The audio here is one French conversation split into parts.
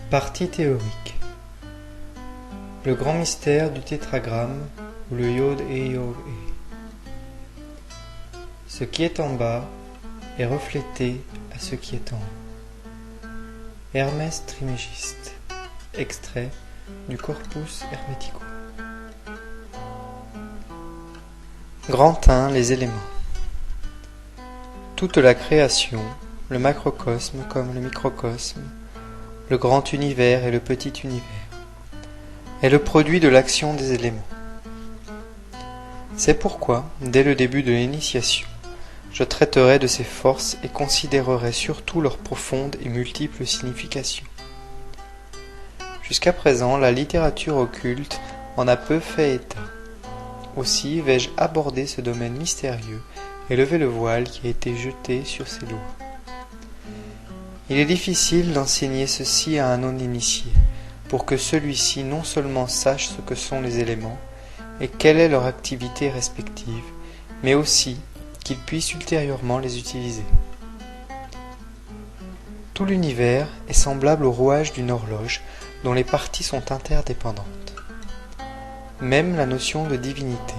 Partie théorique. Le grand mystère du tétragramme ou le Yod-He-Yod-He. Ce qui est en bas est reflété à ce qui est en haut. Hermès Trismégiste. Extrait du Corpus Hermeticum. Grand 1. Les éléments. Toute la création, le macrocosme comme le microcosme, le grand univers et le petit univers, est le produit de l'action des éléments. C'est pourquoi, dès le début de l'initiation, je traiterai de ces forces et considérerai surtout leurs profondes et multiples significations. Jusqu'à présent, la littérature occulte en a peu fait état. Aussi vais-je aborder ce domaine mystérieux et lever le voile qui a été jeté sur ces lois. Il est difficile d'enseigner ceci à un non-initié, pour que celui-ci non seulement sache ce que sont les éléments et quelle est leur activité respective, mais aussi qu'il puisse ultérieurement les utiliser. Tout l'univers est semblable au rouage d'une horloge dont les parties sont interdépendantes. Même la notion de divinité,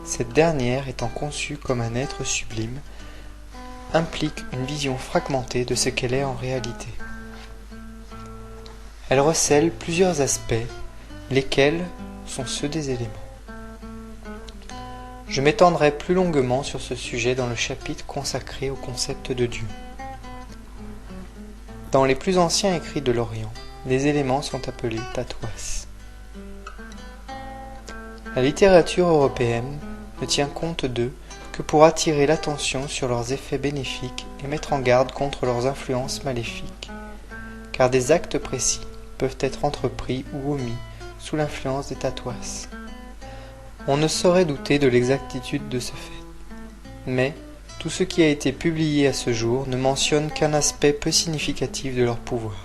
cette dernière étant conçue comme un être sublime, implique une vision fragmentée de ce qu'elle est en réalité. Elle recèle plusieurs aspects, lesquels sont ceux des éléments. Je m'étendrai plus longuement sur ce sujet dans le chapitre consacré au concept de Dieu. Dans les plus anciens écrits de l'Orient, les éléments sont appelés tatwas. La littérature européenne ne tient compte d'eux que pour attirer l'attention sur leurs effets bénéfiques et mettre en garde contre leurs influences maléfiques, car des actes précis peuvent être entrepris ou omis sous l'influence des tatwas. On ne saurait douter de l'exactitude de ce fait, mais tout ce qui a été publié à ce jour ne mentionne qu'un aspect peu significatif de leur pouvoir.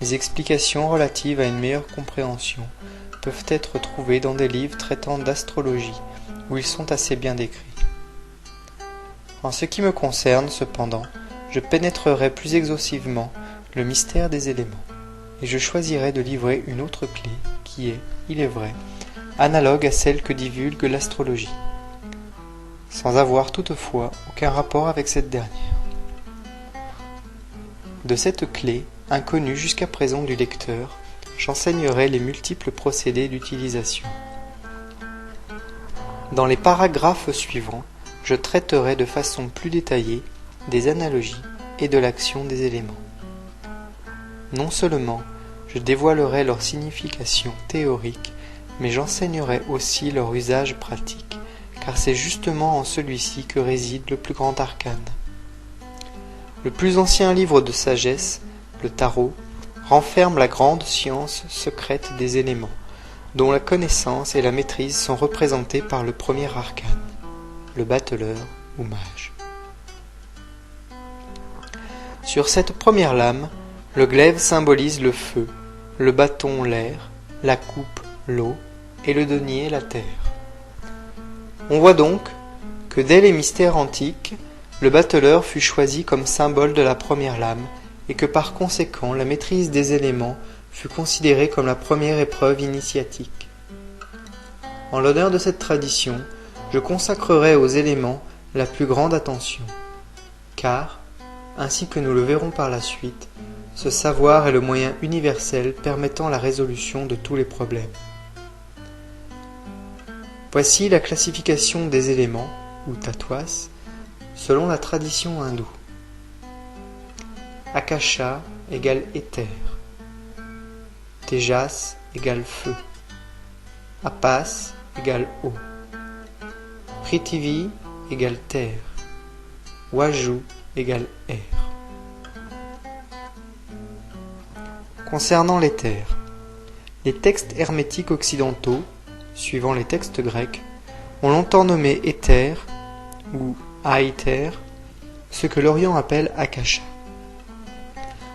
Les explications relatives à une meilleure compréhension peuvent être trouvées dans des livres traitant d'astrologie, où ils sont assez bien décrits. En ce qui me concerne, cependant, je pénétrerai plus exhaustivement le mystère des éléments, et je choisirai de livrer une autre clé qui est, il est vrai, analogue à celle que divulgue l'astrologie, sans avoir toutefois aucun rapport avec cette dernière. De cette clé, inconnue jusqu'à présent du lecteur, j'enseignerai les multiples procédés d'utilisation. Dans les paragraphes suivants, je traiterai de façon plus détaillée des analogies et de l'action des éléments. Non seulement je dévoilerai leur signification théorique, mais j'enseignerai aussi leur usage pratique, car c'est justement en celui-ci que réside le plus grand arcane. Le plus ancien livre de sagesse, le Tarot, renferme la grande science secrète des éléments, dont la connaissance et la maîtrise sont représentées par le premier arcane, le battleur ou mage. Sur cette première lame, le glaive symbolise le feu, le bâton l'air, la coupe l'eau et le denier la terre. On voit donc que dès les mystères antiques, le battleur fut choisi comme symbole de la première lame et que par conséquent la maîtrise des éléments fut considérée comme la première épreuve initiatique. En l'honneur de cette tradition, je consacrerai aux éléments la plus grande attention, car, ainsi que nous le verrons par la suite, ce savoir est le moyen universel permettant la résolution de tous les problèmes. Voici la classification des éléments, ou tatwas, selon la tradition hindoue. Akasha égale éther, Tejas égale feu, Apas égale eau, Prithvi égale terre, Waju égale air. Concernant l'éther, les textes hermétiques occidentaux, suivant les textes grecs, ont longtemps nommé éther ou aether, ce que l'Orient appelle Akasha.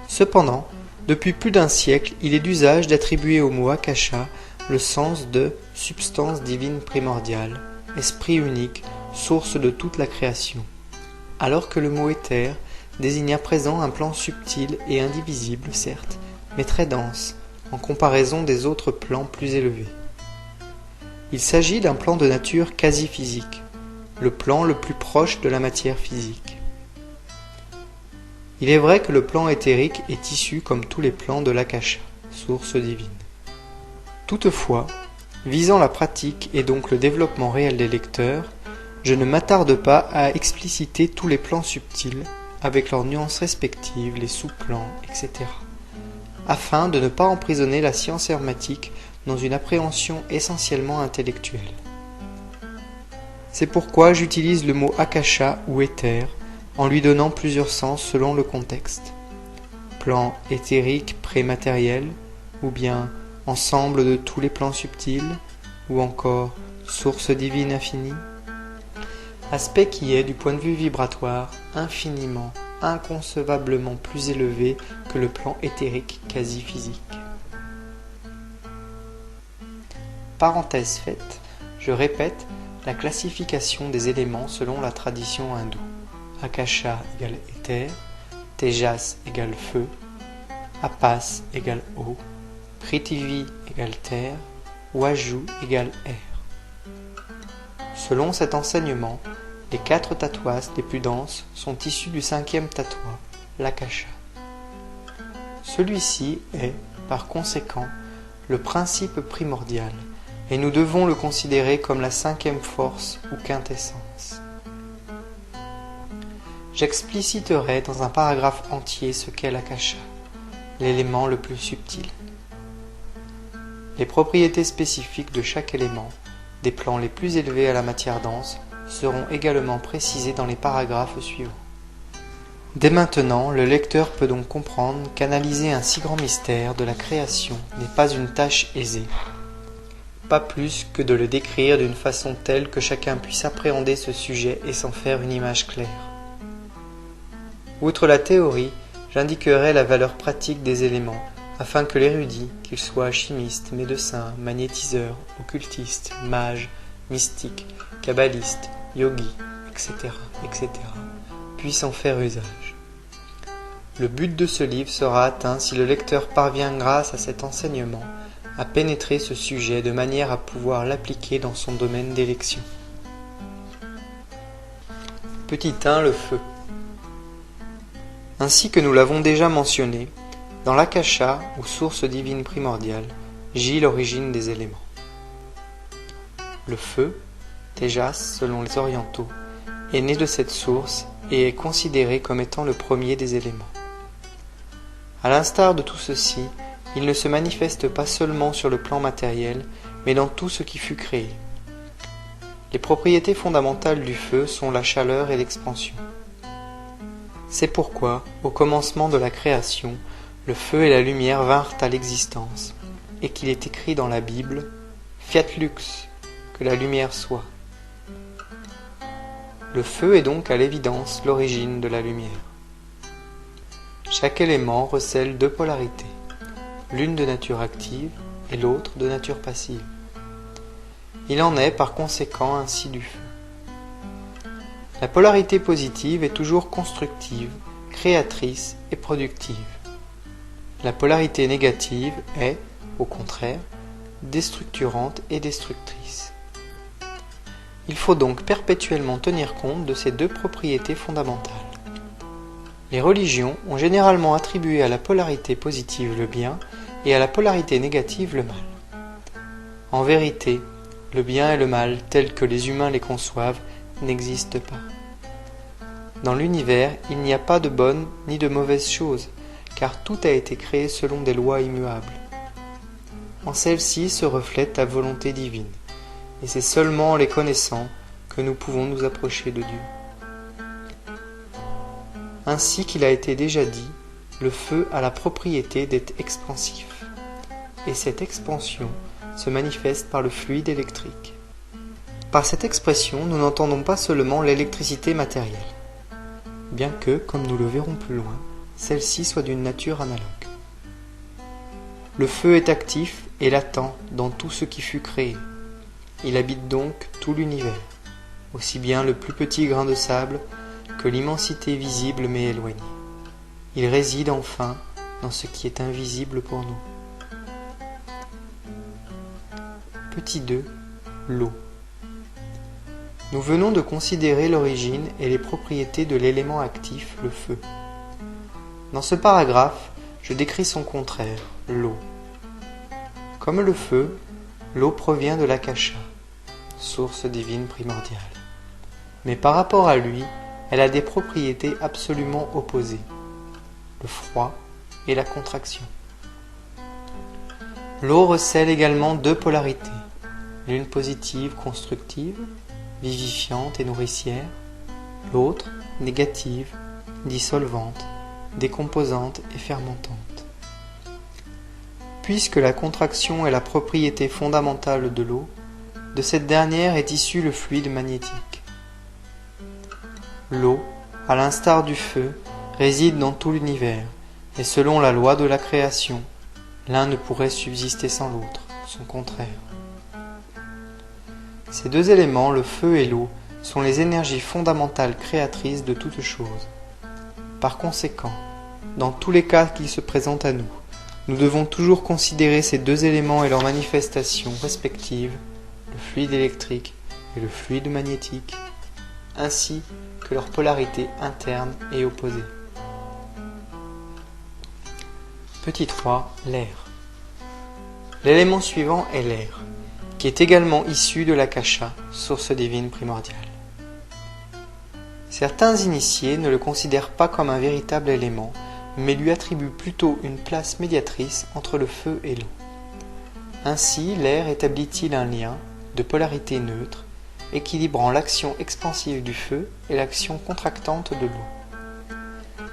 Cependant, depuis plus d'un siècle, il est d'usage d'attribuer au mot Akasha le sens de substance divine primordiale, esprit unique, source de toute la création, alors que le mot éther désigne à présent un plan subtil et indivisible, certes, mais très dense, en comparaison des autres plans plus élevés. Il s'agit d'un plan de nature quasi-physique, le plan le plus proche de la matière physique. Il est vrai que le plan éthérique est issu comme tous les plans de l'Akasha, source divine. Toutefois, visant la pratique et donc le développement réel des lecteurs, je ne m'attarde pas à expliciter tous les plans subtils, avec leurs nuances respectives, les sous-plans, etc., afin de ne pas emprisonner la science hermétique dans une appréhension essentiellement intellectuelle. C'est pourquoi j'utilise le mot Akasha ou éther, en lui donnant plusieurs sens selon le contexte. Plan éthérique prématériel, ou bien ensemble de tous les plans subtils, ou encore source divine infinie. Aspect qui est, du point de vue vibratoire, infiniment, inconcevablement plus élevé que le plan éthérique quasi-physique. Parenthèse faite, je répète la classification des éléments selon la tradition hindoue. Akasha égale éther, Tejas égale feu, Apas égale eau, Prithvi égale terre, Waju égale air. Selon cet enseignement, les 4 tatwas les plus denses sont issus du 5e tatwa, l'Akasha. Celui-ci est, par conséquent, le principe primordial, et nous devons le considérer comme la 5e force ou quintessence. J'expliciterai dans un paragraphe entier ce qu'est l'Akasha, l'élément le plus subtil. Les propriétés spécifiques de chaque élément, des plans les plus élevés à la matière dense, seront également précisées dans les paragraphes suivants. Dès maintenant, le lecteur peut donc comprendre qu'analyser un si grand mystère de la création n'est pas une tâche aisée, pas plus que de le décrire d'une façon telle que chacun puisse appréhender ce sujet et s'en faire une image claire. Outre la théorie, j'indiquerai la valeur pratique des éléments, afin que l'érudit, qu'il soit chimiste, médecin, magnétiseur, occultiste, mage, mystique, kabbaliste, yogi, etc., etc., puisse en faire usage. Le but de ce livre sera atteint si le lecteur parvient grâce à cet enseignement à pénétrer ce sujet de manière à pouvoir l'appliquer dans son domaine d'élection. Petit 1, le feu. Ainsi que nous l'avons déjà mentionné, dans l'Akasha, ou source divine primordiale, gît l'origine des éléments. Le feu, Tejas selon les orientaux, est né de cette source et est considéré comme étant le premier des éléments. À l'instar de tout ceci, il ne se manifeste pas seulement sur le plan matériel, mais dans tout ce qui fut créé. Les propriétés fondamentales du feu sont la chaleur et l'expansion. C'est pourquoi, au commencement de la création, le feu et la lumière vinrent à l'existence, et qu'il est écrit dans la Bible « Fiat lux », que la lumière soit. Le feu est donc à l'évidence l'origine de la lumière. Chaque élément recèle 2 polarités, l'une de nature active et l'autre de nature passive. Il en est par conséquent ainsi du feu. La polarité positive est toujours constructive, créatrice et productive. La polarité négative est, au contraire, déstructurante et destructrice. Il faut donc perpétuellement tenir compte de ces 2 propriétés fondamentales. Les religions ont généralement attribué à la polarité positive le bien et à la polarité négative le mal. En vérité, le bien et le mal tels que les humains les conçoivent n'existent pas. Dans l'univers, il n'y a pas de bonnes ni de mauvaises choses, car tout a été créé selon des lois immuables. En celles-ci se reflète la volonté divine, et c'est seulement en les connaissant que nous pouvons nous approcher de Dieu. Ainsi qu'il a été déjà dit, le feu a la propriété d'être expansif, et cette expansion se manifeste par le fluide électrique. Par cette expression, nous n'entendons pas seulement l'électricité matérielle, bien que, comme nous le verrons plus loin, celle-ci soit d'une nature analogue. Le feu est actif et latent dans tout ce qui fut créé. Il habite donc tout l'univers, aussi bien le plus petit grain de sable que l'immensité visible mais éloignée. Il réside enfin dans ce qui est invisible pour nous. Petit 2. L'eau. Nous venons de considérer l'origine et les propriétés de l'élément actif, le feu. Dans ce paragraphe, je décris son contraire, l'eau. Comme le feu, l'eau provient de l'akasha, source divine primordiale. Mais par rapport à lui, elle a des propriétés absolument opposées, le froid et la contraction. L'eau recèle également deux polarités, l'une positive, constructive, vivifiante et nourricière, l'autre négative, dissolvante, décomposante et fermentante. Puisque la contraction est la propriété fondamentale de l'eau, de cette dernière est issu le fluide magnétique. L'eau, à l'instar du feu, réside dans tout l'univers, et selon la loi de la création, l'un ne pourrait subsister sans l'autre, son contraire. Ces deux éléments, le feu et l'eau, sont les énergies fondamentales créatrices de toute chose. Par conséquent, dans tous les cas qui se présentent à nous, nous devons toujours considérer ces deux éléments et leurs manifestations respectives, le fluide électrique et le fluide magnétique, ainsi que leurs polarités internes et opposées. Petit 3. L'air. L'élément suivant est l'air, qui est également issu de l'akasha, source divine primordiale. Certains initiés ne le considèrent pas comme un véritable élément, mais lui attribuent plutôt une place médiatrice entre le feu et l'eau. Ainsi, l'air établit-il un lien, de polarité neutre, équilibrant l'action expansive du feu et l'action contractante de l'eau.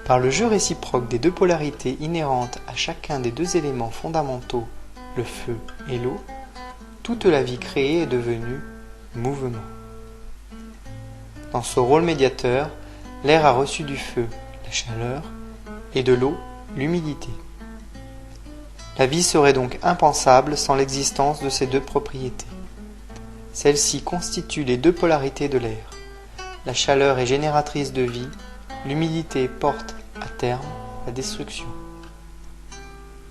Par le jeu réciproque des deux polarités inhérentes à chacun des deux éléments fondamentaux, le feu et l'eau, toute la vie créée est devenue mouvement. Dans ce rôle médiateur, l'air a reçu du feu la chaleur et de l'eau l'humidité. La vie serait donc impensable sans l'existence de ces deux propriétés. Celles-ci constituent les deux polarités de l'air. La chaleur est génératrice de vie, l'humidité porte à terme la destruction.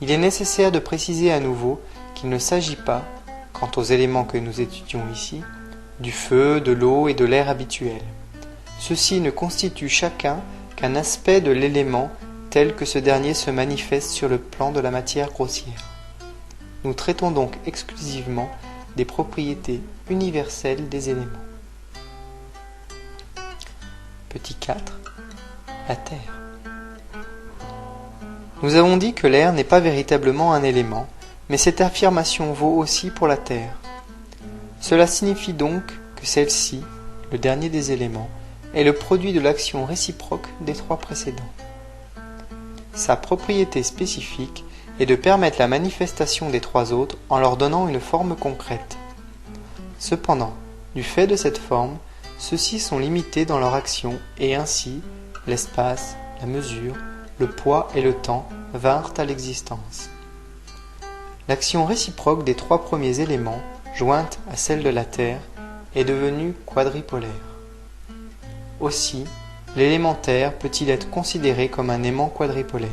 Il est nécessaire de préciser à nouveau qu'il ne s'agit pas, quant aux éléments que nous étudions ici, du feu, de l'eau et de l'air habituels. Ceux-ci ne constituent chacun qu'un aspect de l'élément tel que ce dernier se manifeste sur le plan de la matière grossière. Nous traitons donc exclusivement des propriétés universelles des éléments. Petit 4. La Terre. Nous avons dit que l'air n'est pas véritablement un élément, mais cette affirmation vaut aussi pour la Terre. Cela signifie donc que celle-ci, le dernier des éléments, est le produit de l'action réciproque des trois précédents. Sa propriété spécifique est de permettre la manifestation des trois autres en leur donnant une forme concrète. Cependant, du fait de cette forme, ceux-ci sont limités dans leur action et ainsi, l'espace, la mesure, le poids et le temps vinrent à l'existence. L'action réciproque des trois premiers éléments, jointe à celle de la Terre, est devenue quadripolaire. Aussi, l'élément Terre peut-il être considéré comme un aimant quadripolaire.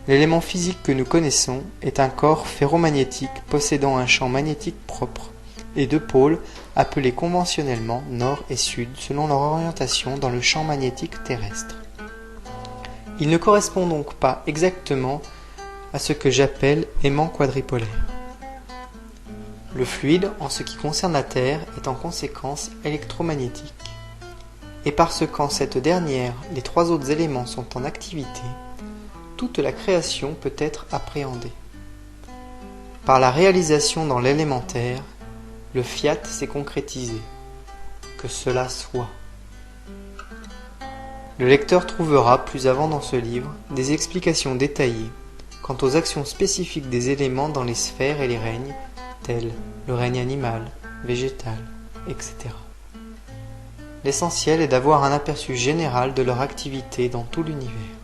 L'élément physique que nous connaissons est un corps ferromagnétique possédant un champ magnétique propre et deux pôles appelés conventionnellement nord et sud selon leur orientation dans le champ magnétique terrestre. Il ne correspond donc pas exactement à ce que j'appelle aimant quadripolaire. Le fluide, en ce qui concerne la Terre, est en conséquence électromagnétique. Et parce qu'en cette dernière, les trois autres éléments sont en activité, toute la création peut être appréhendée. Par la réalisation dans l'élémentaire, le fiat s'est concrétisé. Que cela soit. Le lecteur trouvera plus avant dans ce livre des explications détaillées quant aux actions spécifiques des éléments dans les sphères et les règnes, tels le règne animal, végétal, etc. L'essentiel est d'avoir un aperçu général de leur activité dans tout l'univers.